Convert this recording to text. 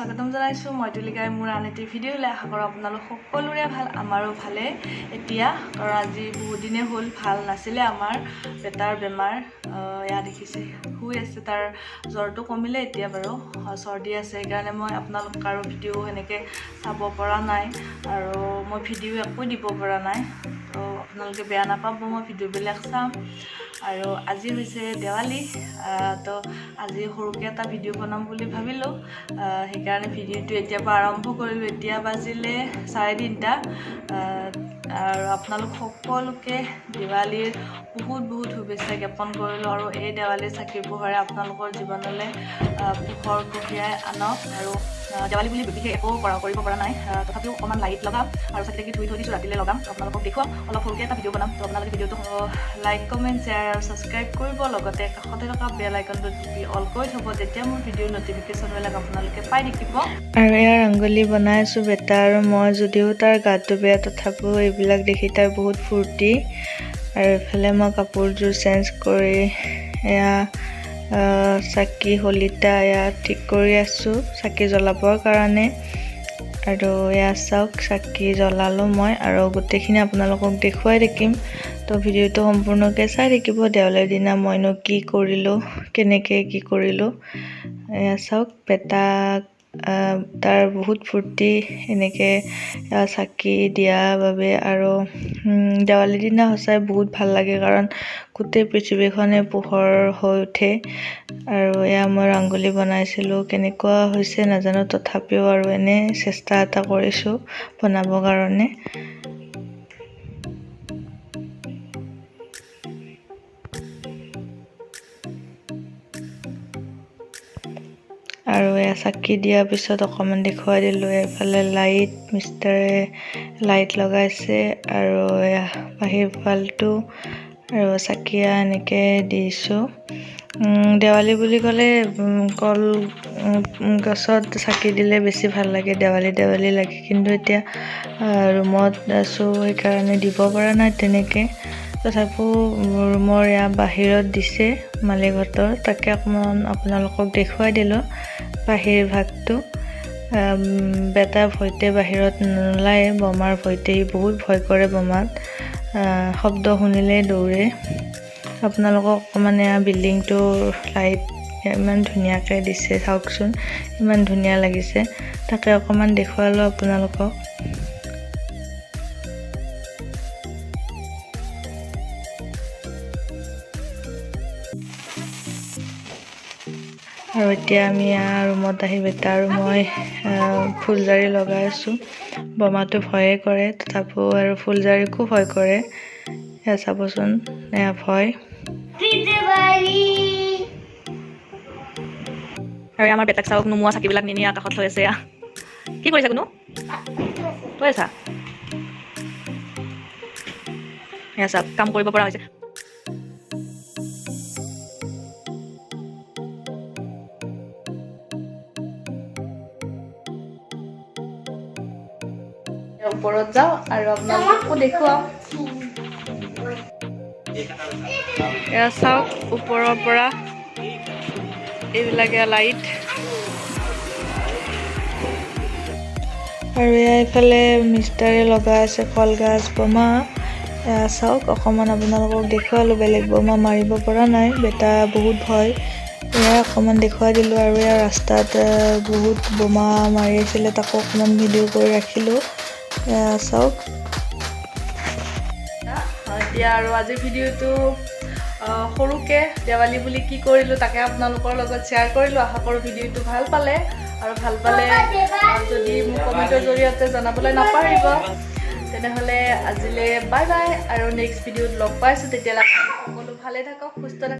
স্বাগতম জনাইছো মই তুলিকাই মোৰ আন এটি ভিডিঅ'লৈ আশা কৰোঁ আপোনালোক সকলোৰে ভাল আমাৰো ভালে এতিয়া কাৰণ আজি বহুত দিনে হ'ল ভাল নাছিলে আমাৰ বেটাৰ বেমাৰ এয়া দেখিছে শুই আছে তাৰ জ্বৰটো কমিলে এতিয়া বাৰু চৰ্দি আছে সেইকাৰণে মই আপোনালোক আৰু ভিডিঅ' এনেকৈ চাব পৰা নাই আৰু মই ভিডিঅ' একো দিব পৰা নাই তো আপোনালোকে বেয়া নাপাব মই ভিডিঅ'বিলাক চাম আৰু আজি হৈছে দেৱালী তো আজি সৰুকৈ এটা ভিডিঅ' বনাম বুলি ভাবিলোঁ সেইকাৰণে ভিডিঅ'টো এতিয়াৰ পৰা আৰম্ভ কৰিলোঁ এতিয়া বাজিলে 3:30 আৰু আপোনালোক সকলোকে দেৱালীৰ বহুত শুভেচ্ছা জ্ঞাপন কৰিলোঁ আৰু এই দেৱালীৰ চাকিৰ পোহৰে আপোনালোকৰ জীৱনলৈ পোহৰ কঢ়িয়াই আনক আৰু দেৱালী বুলি বিশেষ একো কৰিব পৰা নাই তথাপিও অকণমান লাইট লগাম আৰু চাকি ধুই থৈ দিছোঁ ৰাতিলৈ লগাম আপোনালোকক দেখুৱাম অলপ সৰুকৈ এটা ভিডিঅ' বনাম তো আপোনালোকে ভিডিঅ'টো লাইক কমেণ্ট শ্বেয়াৰ আৰু ছাবস্ক্ৰাইব কৰিব লগতে কাষতে থকা বেল আইকনটো টিপি অল কৰি থ'ব তেতিয়া মোৰ ভিডিঅ'ৰ ন'টিফিকেশ্যনবিলাক আপোনালোকে পাই থাকিব আৰু ইয়াৰ ৰংগোলী বনাই আছোঁ বেটা আৰু মই যদিও তাৰ গাটো বেয়া তথাপিও এইবিলাক দেখি তাৰ বহুত ফূৰ্তি আৰু এইফালে মই কাপোৰযোৰ চেঞ্জ কৰি এয়া চাকি শলিতা এয়া ঠিক কৰি আছোঁ চাকি জ্বলাবৰ কাৰণে আৰু এয়া চাওক চাকি জ্বলালোঁ মই আৰু গোটেইখিনি আপোনালোকক দেখুৱাই থাকিম তো ভিডিঅ'টো সম্পূৰ্ণকৈ চাই থাকিব দেৱালীৰ দিনা মইনো কি কৰিলোঁ কেনেকৈ কি কৰিলোঁ এয়া চাওক বেটাক তাৰ বহুত ফূৰ্তি এনেকৈ চাকি দিয়াৰ বাবে আৰু দেৱালীৰ দিনা সঁচাই বহুত ভাল লাগে কাৰণ গোটেই পৃথিৱীখনে পোহৰ হৈ উঠে আৰু এয়া মই ৰংগোলী বনাইছিলোঁ কেনেকুৱা হৈছে নাজানো তথাপিও আৰু এনে চেষ্টা এটা কৰিছোঁ বনাবৰ কাৰণে আৰু এয়া চাকি দিয়াৰ পিছত অকণমান দেখুৱাই দিলোঁ এইফালে লাইট মিষ্টাৰে লাইট লগাইছে আৰু এয়া বাহিৰ ফালটো আৰু চাকিয়া এনেকৈ দিছোঁ দেৱালী বুলি ক'লে কল গছত চাকি দিলে বেছি ভাল লাগে দেৱালী লাগে কিন্তু এতিয়া ৰুমত আছোঁ সেইকাৰণে দিব পৰা নাই তেনেকৈ তথাপিও ৰুমৰ এয়া বাহিৰত দিছে মালিকহঁতৰ তাকে অকণমান আপোনালোকক দেখুৱাই দিলোঁ বাহিৰ ভাগটো বেটাৰ ভয়তে বাহিৰত নোলায় বোমাৰ ভয়তে বহুত ভয় কৰে বোমাত শব্দ শুনিলেই দৌৰে আপোনালোকক অকণমান এয়া বিল্ডিংটো লাইট ইমান ধুনীয়াকৈ দিছে চাওকচোন ইমান ধুনীয়া লাগিছে তাকে অকণমান দেখুৱালোঁ আপোনালোকক আৰু এতিয়া আমি ৰুমত আহি বেটা আৰু মই ফুলজাৰি লগাই আছোঁ বোমাটো ভয়ে কৰে তথাপিও আৰু ফুলজাৰিকো ভয় কৰে এয়া চাবচোন এয়া ভয় আৰু আমাৰ বেটাক চাওক নোমোৱা চাকিবিলাক নিনি আকাশত থৈ আছে কি কৰিছা কোনো থৈ আছা এয়া চাওক কাম কৰিব পৰা হৈছে ওপৰত যাওঁ আৰু আপোনালোককো দেখুৱাওঁ এয়া চাওক ওপৰৰ পৰা এইবিলাক লাইট আৰু এয়া এইফালে মিষ্টাৰে লগাই আছে কলগছ বোমা এয়া চাওক অকণমান আপোনালোকক দেখুৱালোঁ বেলেগ বোমা মাৰিব পৰা নাই বেটা বহুত ভয় এয়া অকণমান দেখুৱাই দিলোঁ আৰু এয়া ৰাস্তাত বহুত বোমা মাৰি আছিলে তাকো অকণমান ভিডিঅ' কৰি ৰাখিলোঁ চাওক এতিয়া আৰু আজিৰ ভিডিঅ'টো সৰুকৈ দেৱালী বুলি কি কৰিলোঁ তাকে আপোনালোকৰ লগত শ্বেয়াৰ কৰিলোঁ আশা কৰোঁ ভিডিঅ'টো ভাল পালে আৰু ভাল পালে যদি মোক কমেণ্টৰ জৰিয়তে জনাবলৈ নাপাহৰিব তেনেহ'লে আজিলৈ বাই বাই আৰু নেক্সট ভিডিঅ'ত লগ পাইছোঁ তেতিয়ালৈ সকলো ভালে থাকক সুস্থ থাকক